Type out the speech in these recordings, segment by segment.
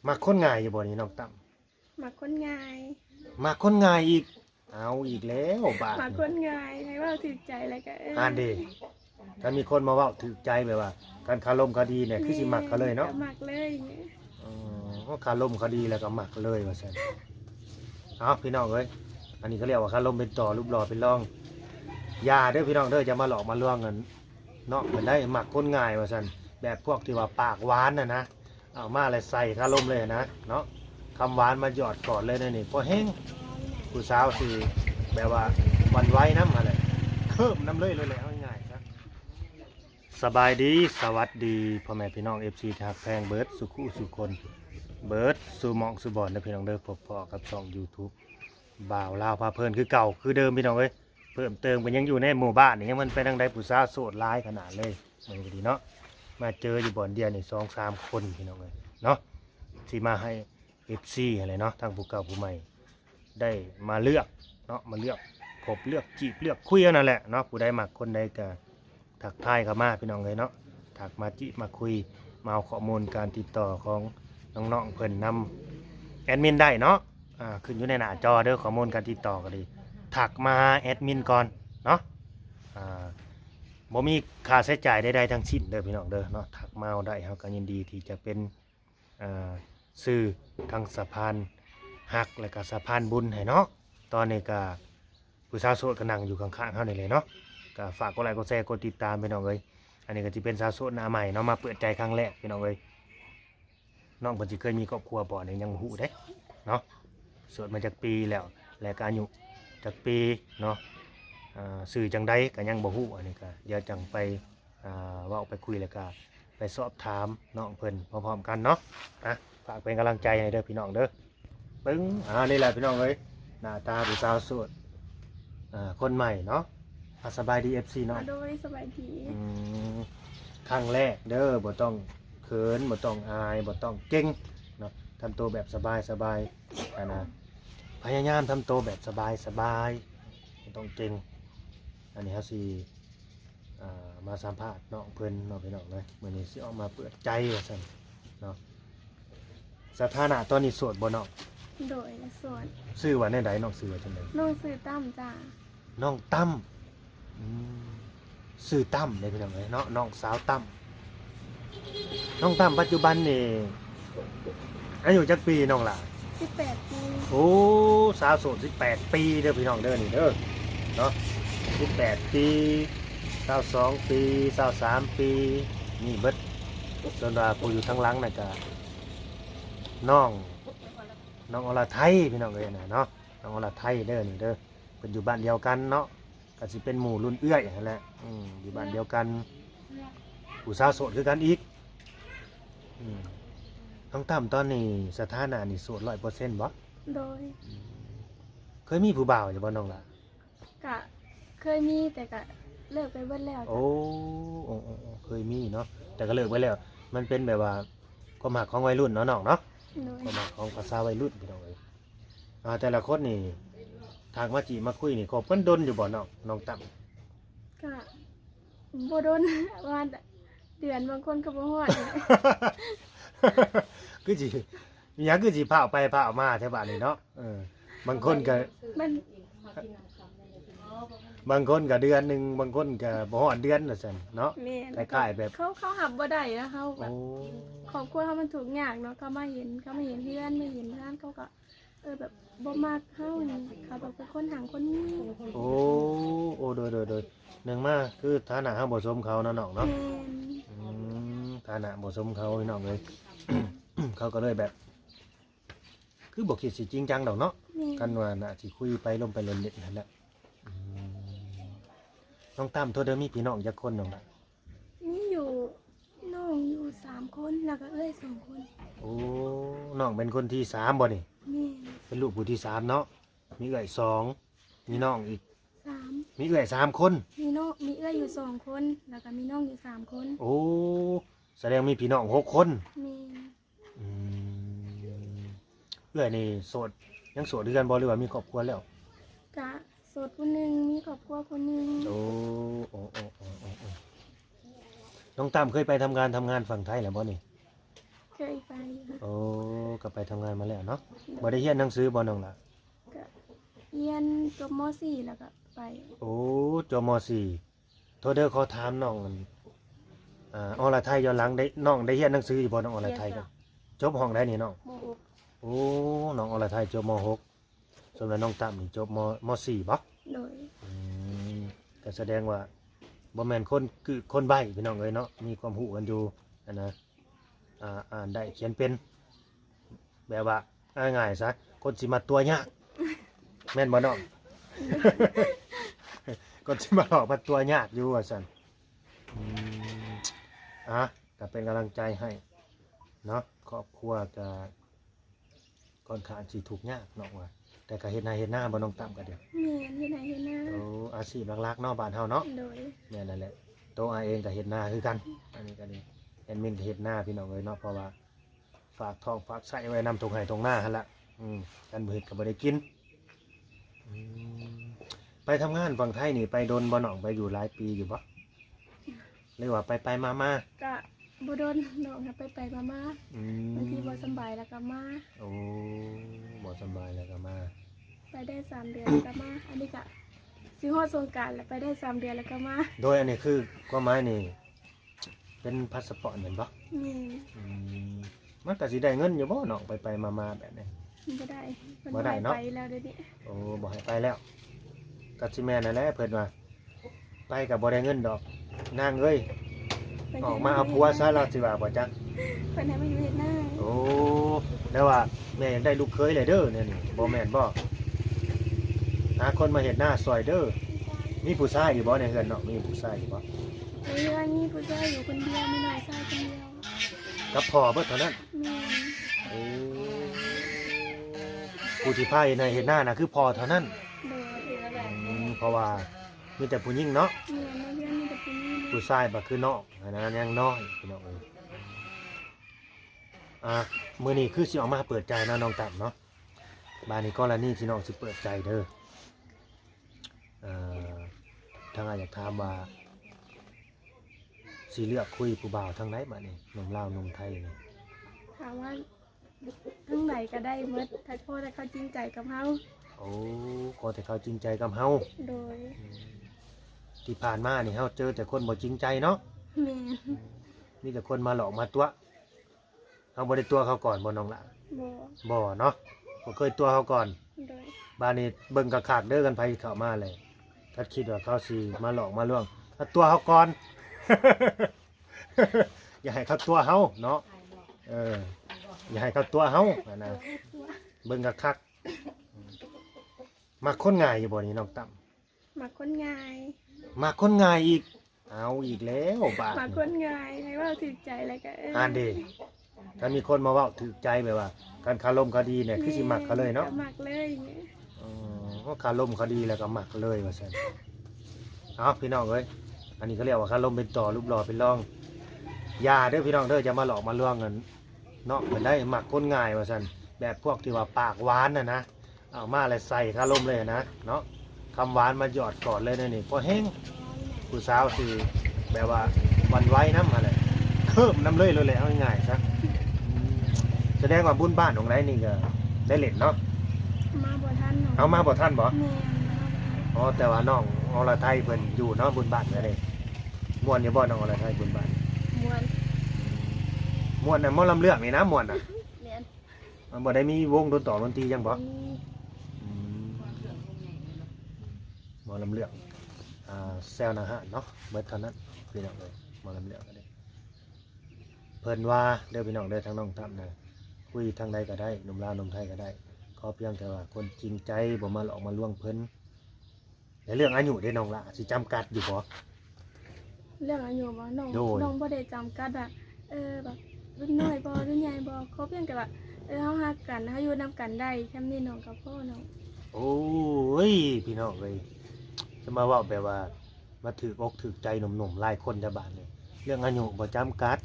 มักคนง่ายอยู่บ่นี่น้องตั้ม มักคนง่าย มักคนง่ายอีกเอาอีกแล้วบาด มักคนง่ายให้ว่าถึกใจแล้วก็อ่านดิถ้ามีคนมาเว้าถูกใจแบบว่าการคารมคดีเนี่ยคือสิมักเขาเลยเนาะ มักเลยเนี่ย อ๋อคารมคดีแล้วก็มักเลยว่าซั่นเอาพี่น้องเอ้ยอันนี้เขาเรียกว่าคารมเป็นต่อรูปหล่อเป็นรองอย่าเด้อพี่น้องเด้อจะมาหลอกมาลวงกันเนาะเพิ่นได้มักคนง่ายว่าซั่นแบบพวกที่ว่าปากหวานน่ะนะเอามาเลยใส่คารมเลยนะเนาะคำหวานมาหยอดก่อนเลยนะนี่พอแห้งผู้สาวสิแบบว่าหวันไหว้น้ำอะไรเคิบน้ำเลยแหละเอาง่ายๆครับสบายดีสวัสดีพ่อแม่พี่น้อง FC ทักแพงเบิร์ดสุขุสุคนเบิร์ดสุหมองสุบอนนะพี่น้องเด้อพบพอกับช่อง YouTube บ่าวลาวพาเพลินคือเก่าคือเดิมพี่น้องเอ้ยเพิ่มเติมกันยังอยู่ในหมู่บ้านนี่ยังมันไปทางใดผู้สาวโสดร้ายขนาดเลยมันก็ดีเนาะมาเจออยู่บ่อนเดียวนี่2-3 คนพี่น้องเอ้ยเนาะที่มาให้ FC อะไรเนาะทางผู้เก่าผู้ใหม่ได้มาเลือกเนาะมาเลือกคบเลือกจีบเลือกคุยนั่นแหละเนาะผู้ใดมักคนใดก็ทักทายเข้ามาพี่น้องเลยเนาะทักมาจีมาคุยมาเอาข้อมูลการติดต่อของน้องๆเพิ่นนำแอดมินได้เนาะขึ้นอยู่ในหน้าจอเด้อข้อมูลการติดต่อก็ดีทักมาแอดมินก่อนเนาะบ่มีค่าใช้จ่ายใดๆทั้งสิ้นเด้อพี่น้องเด้อเนาะทักมาเอาได้เฮาก็ยินดีที่จะเป็นสื่อทางสะพานหักและก็สะพานบุญให้เนาะตอนนี้ก็ผู้สาวโสดก็นั่งอยู่ข้างๆเฮานี่เลยเนาะก็ฝากกดไลค์กดแชร์กดติดตามพี่น้องเอ้ยอันนี้ก็สิเป็นสาวโสดหน้าใหม่เนาะมาเปิดใจครั้งแรกพี่น้องเอ้ยน้องเพิ่นสิเคยมีครอบครัวบ่นี่ยังบ่ฮู้เด้เนาะโสดมาจากปีแล้วและก็อายุจากปีเนาะสื่อจังใดก็ยังบ่ฮู้อันนี้ก็เดี๋ยวจังไปเว้าไปคุยแล้วก็ไปสอบถามน้องเพิ่นพร้อมๆกันเนาะฝากเป็นกำลังใจให้เด้อพี่น้องเด้อปึ้งนี่แหละพี่น้องเอ้ยหน้าตาผู้สาวโสดคนใหม่เนาะสบายดี FC เนาะ โดยสบายดี ครั้งแรกเด้อบ่ต้องเขินบ่ต้องอายบ่ต้องเก่งเนาะทำตัวแบบสบายๆนะพยายามทำตัวแบบสบายบ่ต้องเก่งอันนี้เฮาสิมาสัมภาษณ์น้องเพิ่นเนาะพี่น้องเอ้ยมื้อนี้สิออกมาเปิดใจว่าซั่นเนาะสถานะตอนนี้โสดบ่น้อง โดยส่วน ชื่อว่าแนวใดน้องชื่อว่าจังได๋ น้องซื้อตั้มจ้า น้องตั้มชื่อตั้มได้พี่น้องเอ้ยเนาะน้องสาวตั้มน้องตั้มปัจจุบันนี่อายุจักปีน้องล่ะ 18 ปี โอ้สาวโสด18 ปีเด้อพี่น้องเด้อนี่เด้อเนาะ18 ปี22 ปี23 ปีนี่เบิดส่วนว่าผู้อยู่ทางหลังน่ะก็น้องอรไทยพี่น้องเอ้ยน่ะเนาะน้องอรไทยเด้อนี่เด้อเพิ่นอยู่บ้านเดียวกันเนาะก็สิเป็นหมู่รุ่นเอื้อยนั่นแหละอยู่บ้านเดียวกันผู้สาวโสดคือกันอีกน้องตั้มตอนนี้สถานะนี่โสด 100% บ่ โดย เคยมีผู้บ่าวอยู่บ่น้องล่ะ กะเคยมีแต่กะเลิกไปเบิดแล้วจ้ะ โอ้เคยมีเนาะแต่ก็เลิกไปแล้วมันเป็นแบบว่าความหักของวัยรุ่นเนาะน้องเนาะ โดย ความหักของภาษาวัยรุ่นพี่น้องเอ้ยแต่ละคนนี่ทางมาจีมาคุยนี่คบกันดนอยู่บ่น้องตั้ม กะบ่โดน ประมาณเดือนบางคนก็บ่ฮอดเนี่ย คือสิมีหยังคือสิพาไปพามาแถวบ้านนี่เนาะบางคนก็ มัน บางคนก็เดือนหนึงบางคนก็บ่ฮอดเดือนว่าซั่นเนาะ แม่น คล้ายๆแบบ เขาหับบ่ได้นะเขาแบ โอ้ บครอบครัวเขามันถูกยากเนาะเขามาเห็นเพื่อนไม่เห็นร้านเขาก็แบบบ่มักเฮานี่เขาต้องเป็นคนห่างคนนี้ โอ้โดยหนึ่งมาคือฐานะเฮาบ่สมเขาเนาะน้องเนาะ แม่น ฐานะบ่สมเขาพี่น้องเลย เขาก็เลยแบบ คือบ่คิดสิจริงจังดอกเนาะ แม่น กันว่าน่ะสิคุยไปลมไปเล่นเล่นนั่นแหละน้องตั้มโทษเด้อมีพี่น้องจักคนน้องล่ะ มีอยู่น้องอยู่3 คนแล้วก็เอ้ย2 คน โอ้น้องเป็นคนที่3บ่นี่ แม่น เป็นลูกผู้ที่3เนาะมีเอื้อย2มีน้องอีก 3 มีเอื้อย3คน มีเอ้ยอยู่2 คนแล้วก็มีน้องอยู่3 คน โอ้แสดงมีพี่น้อง6 คน แม่น อืมเอื้อยนี่โสดยังโสดด้วยกันบ่หรือว่ามีครอบครัวแล้ว กะโสดคนหนึงมีครอบครัวคนหนึง โอ้น้องตั้มเคยไปทำงานฝั่งไทยแล้วบ่นี่ เคยไปอยู่ โอ้ ก็ไปทำงานมาแล้วเนาะบ่ได้เรียนหนังสือบ่น้องล่ะ ก็เรียนจบม .4 แล้วก็ไป โอ้จบม .4 โทษเด้อขอถามน้องมันอรไทยย้อนหลังได้น้องได้เรียนหนังสืออยู่บ่น้องอรไทยก็จบห้องใดนี่น้อง ม โอ้น้องอรไทยจบม .6 ส่วนน้องตั้มนี่จบม .4 บ่ .6 โดย ก็แสดงว่าบ่แม่นคนคือคนใบ้พี่น้องเอ้ยเนาะมีความรู้กันอยู่อันนะอ่านได้เขียนเป็นแบบว่าง่ายๆซะคนสิมาตัวยากแม่นบ่น้อง คนสิมาหลอกมาตัวยากอยู่ว่าซั่นก็เป็นกำลังใจให้เนาะครอบครัวก็ค่อนข้างสิทุกข์ยากเนาะว่าแต่ก็เฮ็ดนาเฮ็ดหน้าบ่น้องตั้มก็เด้อ แม่นเฮ็ดไหนเฮ็ดหน้า โอ้อาชีพหลักๆเนาะบ้านเฮาเนาะ โดย แม่นั่นแหละโตอาเองก็เฮ็ดนาคือกันอันนี้ก็ดีแอดมินก็เฮ็ดนาพี่น้องเอ้ยเนาะเพราะว่าฝากท้องฝากไส้ไว้นำตรงไห้ตรงหน้าหั่นล่ะกันบ่เฮ็ดก็บ่ได้กินไปทำงานฝั่งไทยนี่ไปโดนบ่น้องไปอยู่หลายปีอยู่บ่หรือว่าไปๆมา ก็บ่โดนน้องไปๆมา ๆ บางทีบ่สำบายแล้วก็มา โอ้บ่สำบายแล้วก็มา ไปได้3เดือนแล้วก็มาอันนี้ก็สิฮอดสงกรานต์แล้วไปได้3เดือนแล้วก็มา โดยอันนี้คือความหมายนี่เป็นพาสปอร์ตเหมือนบ่ แม่น มันก็สิได้เงินอยู่บ่น้องไปๆมาๆแบบนี้ บ่ได้เพิ่น บ่ได้เนาะ ไปแล้วเดี๋ยวนี้ โอ้บอกให้ไปแล้วกัสิแม่นั่นแหละเพิ่นว่าไปกับบ่ได้เงินดอกนางเอ้ยออกมาเอาผัวซะเราสิว่าบ่จัก เพิ่นให้มาอยู่เฮ็ดหน้า โอ้แต่ว่าแม่อยากได้ลูกเคยเลยเด้อเนี่ยนี่บ่แม่นบ่หาคนมาเฮ็ดหน้าซอยเด้อมีผู้ชายอยู่บ่ในเฮือนเนาะมีผู้ชายอยู่บ่ ในเรือนนี้ผู้ชายอยู่คนเดียวมีน้องชายคนเดียว กับพ่อเบิดเท่านั้น แม่น โอ้ผู้ที่พาเฮ็ดหน้าน่ะคือพ่อเท่านั้น โดย เพราะว่ามีแต่ผู้หญิงเนาะ แม่นในเรือนมีแต่ผู้หญิง ผู้ชายบ่คือน้องอันนั้นยังน้อยพี่น้องเอ้ยมื้อนี้คือสิออกมาเปิดใจเนาะน้องตั้มเนาะบ้านนี้กรณีที่น้องสิเปิดใจเด้อทางอยากถามว่าสิเลือกคุยผู้บ่าวทางไหนบัดนี้หนุ่มลาวหนุ่มไทยนี่ ถามว่าทั้งไหนก็ได้หมดถ้าพ่อถ้าเขาจริงใจกับเฮา โอ้ขอแต่เขาจริงใจกับเฮา โดย ที่ผ่านมานี่เฮาเจอแต่คนบ่จริงใจเนาะ แม่น มีแต่คนมาหลอกมาตัวเฮาบ่ได้ตัวเขาก่อนบ่น้องล่ะ บ่ บ่เนาะบ่เคยตัวเขาก่อน โดย บ้านนี้เบิ่งกะขากเด้อกันไผเข้ามาเลยถ้าคิดว่าเขาสิมาหลอกมาลวงถ้าตัวเขาก่อน อย่าให้เขาตัวเฮาเนาะอย่าให้เขาตัวเฮาอะนะเบิ่งกะคักมักคนง่ายอยู่บ่นี่น้องตั้ม มักคนง่าย มักคนง่ายอีกเอาอีกแล้วบาด มักคนง่ายให้ว่าถูกใจแล้วก็อ่านดิถ้ามีคนมาเว้าถูกใจแบบว่าการคารมคดีเนี่ยคือสิมักเขาเลยเนาะ ก็มักเลยเนี่ย เพราะคารมคดีแล้วก็มักเลยว่าซั่นเอาพี่น้องเอ้ยอันนี้เขาเรียกว่าคารมเป็นต่อรูปหล่อเป็นรองอย่าเด้อพี่น้องเด้อจะมาหลอกมาลวงกันเนาะเพิ่นได้มักคนง่ายว่าซั่นแบบพวกที่ว่าปากหวานน่ะนะเอามาแล้วใส่คารมเลยนะเนาะคำหวานมาหยอดก่อนเลยนะนี่พอแห้งผู้สาวสิแบบว่าวันไว้น้ำมาเลยเคิมน้ำเลยเลยแหละเอาง่ายๆซะแสดงว่าบุญบ้านของไรนี่ก็ได้เล่นเนาะ มาบ่ทันเนาะ เอามาบ่ท่านบ่ แม่นมาบ่ทัน อ๋อแต่ว่าน้องอรไทยเพิ่นอยู่เนาะบุญบ้านก็ได้ม่วนอยู่บ่น้องอรไทยบุญบ้าน ม่วน ม่วนน่ะหมอลำเลือกนี่นะม่วนน่ะ แม่น มันบ่ได้มีวงดนตรีดนตรีจังบ่ มี หมอลำเลือกแซวนะฮะเนาะเบิดเท่านั้นพี่น้องเอ้ยหมอลำเลือกก็ได้เพิ่นว่าเด้อพี่น้องเด้อทางน้องทํนะคุยทางใดก็ได้หนุ่มลาวหนุ่มไทยก็ได้ขอเพียงแต่ว่าคนจริงใจบ่มาหลอกมาลวงเพิ่นในเรื่องอายุเด้น้องละสิจำกัดอยู่บ่ เรื่องอายุบ่น้อง โดย น้องบ่ได้จำกัดว่าแบบรุ่นน้อยบ่รุ่นใหญ่บ่เขาเพียงแต่ว่าเฮาฮักกันเฮาอยู่นํกันได้แค่นี้น้องกับพ่อน้อง โอ้ยพี่น้องเอ้ยจะมาเว้าแบบว่ามาถือกถือใจหนุ่มๆหลายคนแถวบ้านนี่เรื่องอายุบ่จำกัด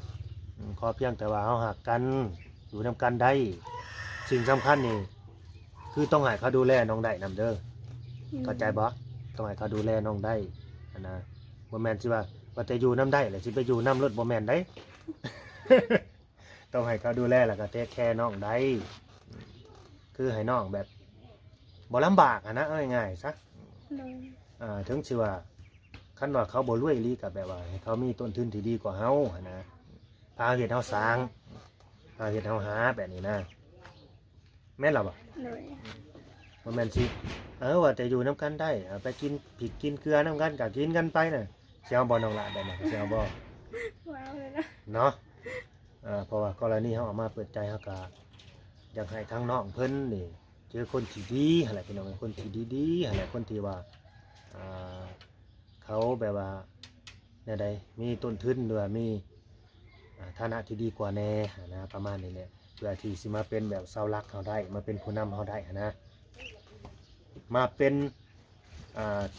ขอเพียงแต่ว่าเฮาฮักกันอยู่นํกันได้สิ่งสำคัญนี่คือต้องให้เขาดูแลน้องได้นำเด้อเข้าใจบ่ต้องให้เขาดูแลน้องได้นะบ่แม่นสิว่าแต่อยู่นํได้แล้วสิไปอยู่นํรถบ่แม่นได้ ต้องให้เขาดูแลแล้วก็เทคแคร์น้องได้คือให้น้องแบบบ่ลำบากอะนะเอาง่ายๆซะ โดย ถึงชื่อว่าคันว่าเขาบ่รวยอีหลีกับแบบว่าให้เขามีต้นทุนที่ดีกว่าเฮาหั้นนะพาเฮ็ดเฮาสร้างพาเฮ็ดเฮาหาแบบนี้นะแม่นล่ะบ่ โดย บ่แม่นสิว่าแต่อยู่นํกันได้ไปกินพริกกินเกลือนํกันก็กินกันไปน่ะสิเอาบ่น้องละแบบนั้นสิเอาบ่ ว้าวเลยนะ เนาะเพราะว่ากรณีเฮาเอามาเปิดใจเฮาก็อยากให้ทางน้องเพิ่นนี่เจอคนที่ดีหั่นแหละพี่น้องคนที่ดีๆหั่นแหละคนที่ว่าอ่าเขาแบบว่าเนี่ยใดมีต้นทุนหรือว่ามีฐานะที่ดีกว่าแน่หั่นนะประมาณนี้แหละเพื่อที่สิมาเป็นแบบเสาหลักเฮาได้มาเป็นผู้นำเฮาได้หั่นนะมาเป็น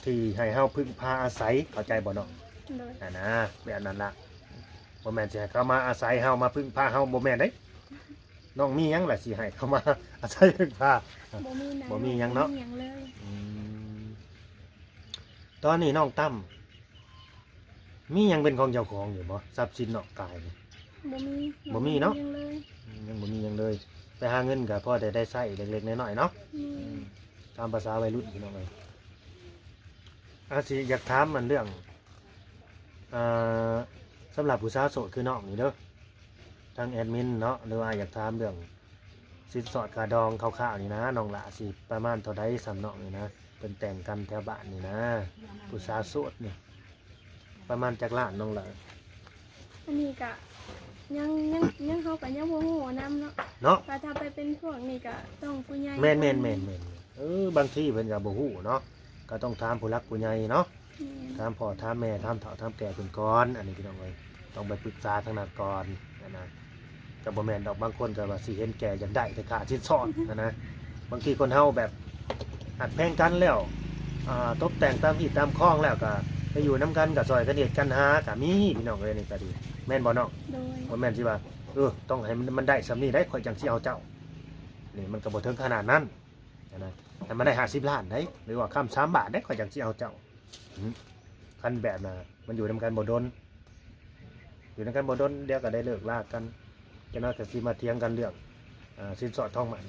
ที่ให้เฮาพึ่งพาอาศัยเข้าใจบ่เนาะ โดย นะแบบนั้นล่ะบ่แม่นสิให้เขามาอาศัยเฮามาพึ่งพาเฮาบ่แม่นเด้น้องมีหยังล่ะสิให้เขามาอาศัยพึ่งพา บ่มีนะ บ่มีหยังเนาะ บ่มีหยังเลย ตอนนี้น้องตั้มมีหยังเป็นของเจ้าของอยู่บ่ทรัพย์สินนอกกายนี่ บ่มี บ่มีเนาะ ยังเลย ยังบ่มีหยังเลยไปหาเงินก็พอได้ใช้เล็กๆน้อยๆเนาะ มี ตามภาษาวัยรุ่นพี่น้องเอ้ยสิอยากถามมันเรื่องสำหรับผู้สาวโสดคือน้องนี่เด้อทางแอดมินเนาะหรือว่าอยากถามเรื่องสินสอดกาดองคร่าวๆนี่นะน้องละสิประมาณเท่าใดสำน้องนี่นะเป็นแต่งกันแถวบ้านนี่นะผู้สาวโสดนี่ประมาณจักล้านน้องละ อันนี้ก็ยังเขาก็ยังบ่ฮู้นำเนาะ เนาะ ก็ถ้าไปเป็นพวกนี้ก็ต้องผู้ใหญ่ แม่นบางทีเพิ่นก็บ่ฮู้เนาะก็ต้องถามผู้หลักผู้ใหญ่เนาะ แม่น ถามพ่อถามแม่ถามเฒ่าถามแก่เพิ่นก่อนอันนี้พี่น้องเอ้ยต้องไปปรึกษาทางนั้นก่อนนะก็บ่แม่นดอกบางคนก็ว่าสิเห็นแก่อยากได้แต่ค่าสินสอดนะบางทีคนเฮาแบบหักแพงกันแล้วตบแต่งตามที่ตามคล้องแล้วก็ไปอยู่นํกันก็ซอยกันเฮ็ดกันหาก็มีพี่น้องเอ้ยนี่ก็ดีแม่นบ่น้อง โดย บ่แม่นสิว่าต้องให้มันได้สำนี้ได้ข่อยจังสิเอาเจ้านี่มันก็บ่ถึงขนาดนั้นนะแต่มันได้50ล้านได้หรือว่าคำ3 บาทได้ข่อยจังสิเอาเจ้าคันแบบน่ะมันอยู่นํกันบ่ดนอยู่นํกันบ่ดนเดี๋ยวก็ได้เลิกลากันจะน้อยก็สิมาเถียงกันเรื่องสินสอดทองหมัน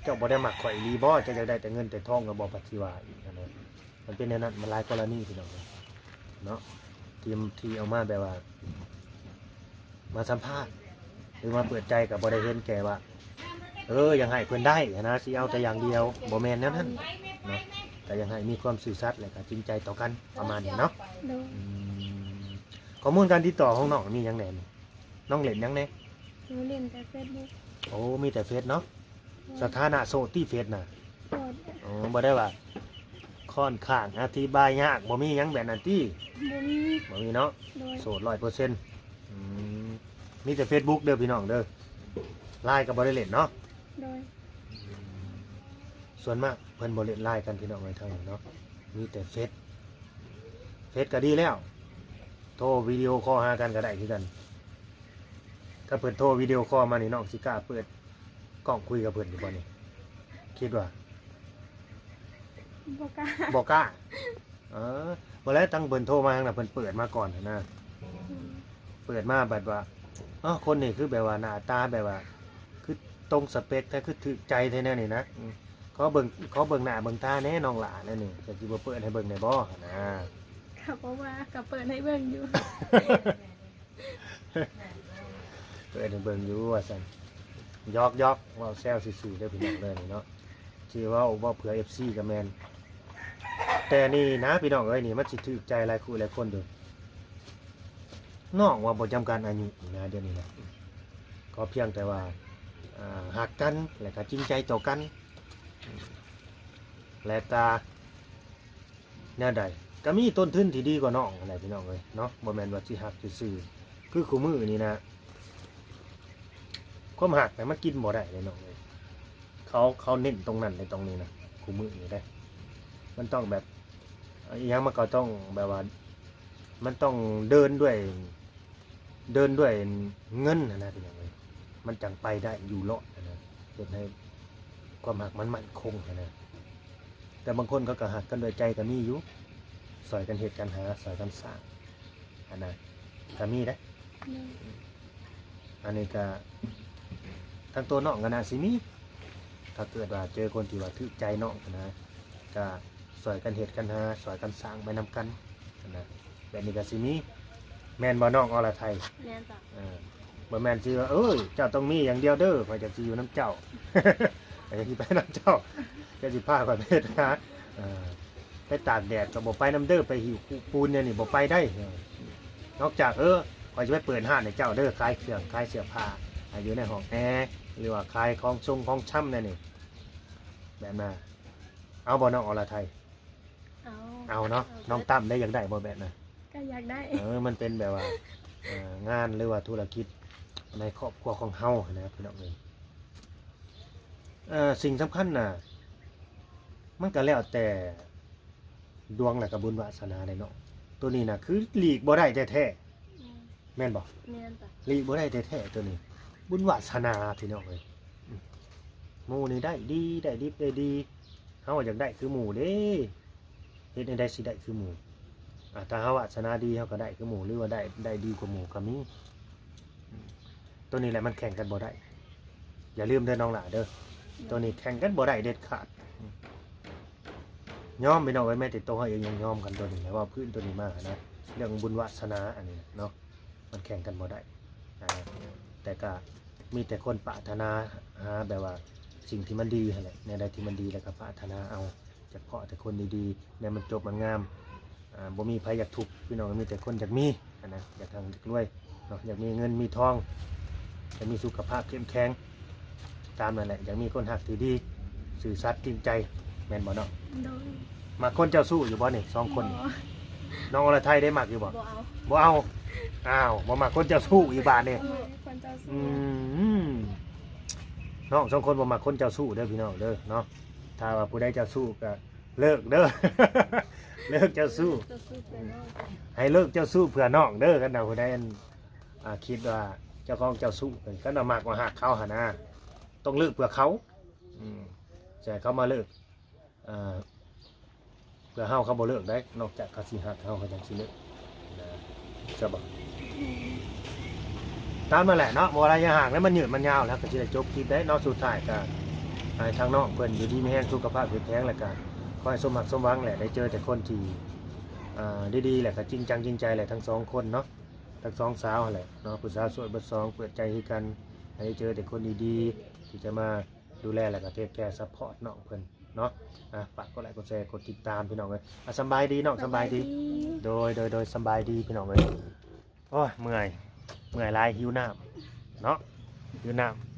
เจ้าบ่ได้มักข่อยอีหลีบ่เจ้าอยากได้แต่เงินแต่ทองก็บ่ปฏิว่าอีกนะมันเป็นแนวนั้นมันหลายกรณีพี่น้องเนาะที่เอามาแบบว่ามาสัมภาษณ์หรือมาเปิดใจกับบ่ได้เห็นแก่ว่ายังให้เพิ่นได้นะสิเอาแต่อย่างเดียวบ่แม่นแนวนั้นเนาะแต่ยังให้มีความซื่อสัตย์และก็จริงใจต่อกันประมาณนี้เนาะ โดย ข้อมูลการติดต่อของน้องมีหยังแหน่นี่น้องเล่นหยังแหน่ หนูเรียนแต่ Facebook โอ้มีแต่เฟซเนาะสถานะโสดที่เฟซน่ะ โสด อ๋อบ่ได้ว่าค่อนข้างอธิบายยากบ่มีหยังแบบนั้นติ บ่มี บ่มีเนาะ โดย โสด100%มีแต่ Facebook เด้อพี่น้องเด้อไลน์ก็บ่ได้เล่นเนาะ โดย ส่วนมากเพิ่นบ่เล่นไลน์กันพี่น้องไว้ทางนี้เนาะมีแต่เฟซก็ดีแล้วโทรวิดีโอคอลหากันก็ได้คือกันถ้าเพิ่นโทรวิดีโอคอลมานี่น้องสิกล้าเปิดกล้องคุยกับเพิ่นอยู่บ่นี่คิดว่า บ่กล้า บ่กล้าบ่แล้วตั้งเพิ่นโทรมาทางน่ะเพิ่นเปิดมาก่อนนะเปิดมาแบบว่าคนนี่คือแบบว่าหน้าตาแบบว่า คือตรงสเปคแต่คือถูกใจแท้แน่นี่นะขอเบิ่งหน้าเบิ่งตาแน่น้องหลานั่นนี่จะสิบ่เปิดให้เบิ่งได้บ่นะ เขาบอกว่าก็เปิดให้เบิ่งอยู่ เปิดให้เบิ่งอยู่ว่าซั่นยอกเว้าแซวซื่อๆเด้อพี่น้องเด้อนี่เนาะสิเว้าเผื่อ FC ก็แม่นแต่นี่นะพี่น้องเอ้ยนี่มันสิถูกใจหลายคู่หลายคนเด้อน้องว่าบ่จำกัดอายุนี่นะเดี๋ยวนี้นะก็เพียงแต่ว่าหักกันและก็จริงใจต่อกันและก็แนวใดก็มีต้นทุนที่ดีกว่าน้องอะไรพี่น้องเอ้ยเนาะบ่แม่นว่าสิหักซื่อๆคือคู่มือนี่นะความหักน่ะมันกินบ่ได้เลยน้องเอ้ยเขาเน้นตรงนั้นในตรงนี้นะคู่มือนี่ได้มันต้องแบบอีหยังมันก็ต้องแบบว่ามันต้องเดินด้วยเงินนะพี่น้องเอ้ยมันจังไปได้อยู่รอดนะเฮ็ดให้ความหักมันมั่นคงนะแต่บางคนเขาก็หักกันด้วยใจก็มีอยู่สอยกันเหตุกันหาสอยกันสร้างอันนั้นก็มีได้ โดย อันนี้ก็ทั้งตัวน้องก็น่าสิมีถ้าเกิดว่าเจอคนที่ว่าถึกใจน้องนะก็สอยกันเฮ็ดกันหาสอยกันสร้างไปนำกันนะแบบนี้ก็สิมีแม่นบ่น้องอรไทย แม่นจ้ะ บ่แม่นสิว่าเอ้ยเจ้าต้องมีอย่างเดียวเด้อข่อยจะสิอยู่น้ำเจ้า ข่อยจะสิไปน้ำเจ้าจะสิพาข่อยไปเฮ็ดหาไปตากแดดก็บ่ไปน้ำเด้อไปหิวปูนเนี่ยนี่บ่ไปได้นอกจากข่อยจะไปเปิดห้างให้เจ้าเด้อขายเครื่องขายเสื้อผ้าอยู่ในห้องแอร์หรือว่าขายของชงของช่ำนั่นนี่แบบน่ะเอาบ่น้องอรไทย เอาเนาะน้องตั้มได้อยากได้บ่แบบน่ะ ก็อยากได้ มันเป็นแบบว่างานหรือว่าธุรกิจในครอบครัวของเฮานะครับพี่น้องเอ้ยสิ่งสำคัญน่ะมันก็แล้วแต่ดวงและก็บุญวาสนาได้เนาะตัวนี้น่ะคือหลีกบ่ได้แท้ๆแม่นบ่ แม่นจ้ะ หลีกบ่ได้แท้ๆตัวนี้ บุญวาสนาพี่น้องเอ้ยหมู่นี่ได้ดีได้ดิบได้ดีเฮาอยากได้คือหมู่เด้เฮ็ดให้ได้สิได้คือหมู่ถ้าเฮาวาสนาดีเฮาก็ได้คือหมู่หรือว่าได้ดีกว่าหมู่ก็มีตัวนี้แหละมันแข่งกันบ่ได้อย่าลืมเด้อน้องหล่าเด้อตัวนี้แข่งกันบ่ได้เด็ดขาดยอมไปน้องไว้แม่ติดตัวเฮาเองยังยอมกันตัวนี้แล้วว่าพื้นตัวนี้มานะเรื่องบุญวาสนาอันนี้เนาะมันแข่งกันบ่ได้แต่ก็มีแต่คนปรารถนาหาแบบว่าสิ่งที่มันดีนั่นแหละในใดที่มันดีแล้วก็ปรารถนาเอาเฉพาะแต่คนดีๆเนี่ยมันจบมันงามบ่มีไผอยากทุกข์พี่น้องมีแต่คนอยากมีนะอยากทางอยากรวยเนาะอยากมีเงินมีทองอยากมีสุขภาพเข้มแข็งตามนั่นแหละอยากมีคนหักที่ดีสื่อสัตย์จริงใจแม่นบ่เนาะ โดย มาคนเจ้าสู้อยู่บ่นี่2คนน้องอรไทยได้มักอยู่บ่ บ่เอา บ่เอาอ้าวบ่มักคนเจ้าสู้อีบาดนี่ คนเจ้าสู้ น้อง2คนบ่มักคนเจ้าสู้เด้อพี่น้องเด้อเนาะถ้าว่าผู้ใดเจ้าสู้ก็เลิกเด้อ เลิกเจ้าสู้ เจ้าสู้ไปเนาะ ให้เลิกเจ้าสู้เพื่อน้องเด้อกันเอาผู้ใดคิดว่าเจ้าของเจ้าสู้กันเอามากกว่าหักเขาหนนะต้องเลิกเพื่อเขาใช่เขามาเลิกเพื่อเฮาเขาบ่เลิกได้นอกจากเขาสิหักเฮาเขาจังสิเลิกนะจะบอกตามมาแหละเนาะบ่อะไรอย่าห่างแล้วมันยืดมันยาวแล้วก็สิได้จบคลิปได้เนาะสุดท้ายก็ให้ทางน้องเพิ่นอยู่ดีมีแรงสุขภาพแข็งแรงแล้วก็ขอให้สมหวังสมหวังแหละได้เจอแต่คนที่ดีๆแหละก็จริงจังจริงใจแหละทั้ง2คนเนาะทั้ง2สาวแหละเนาะผู้สาวสวยเบิด2เปิดใจให้กันให้เจอแต่คนดีๆที่จะมาดูแลแล้วก็เทคแคร์ซัพพอร์ตน้องเพิ่นเนาะฝากกดไลค์กดแชร์กดติดตามพี่น้องเอ้ยสบายดีน้องสบายดีโดยสบายดีพี่น้องเอ้ยโอ้ยเมื่อยหลายหิวน้ำเนาะหิวน้ำ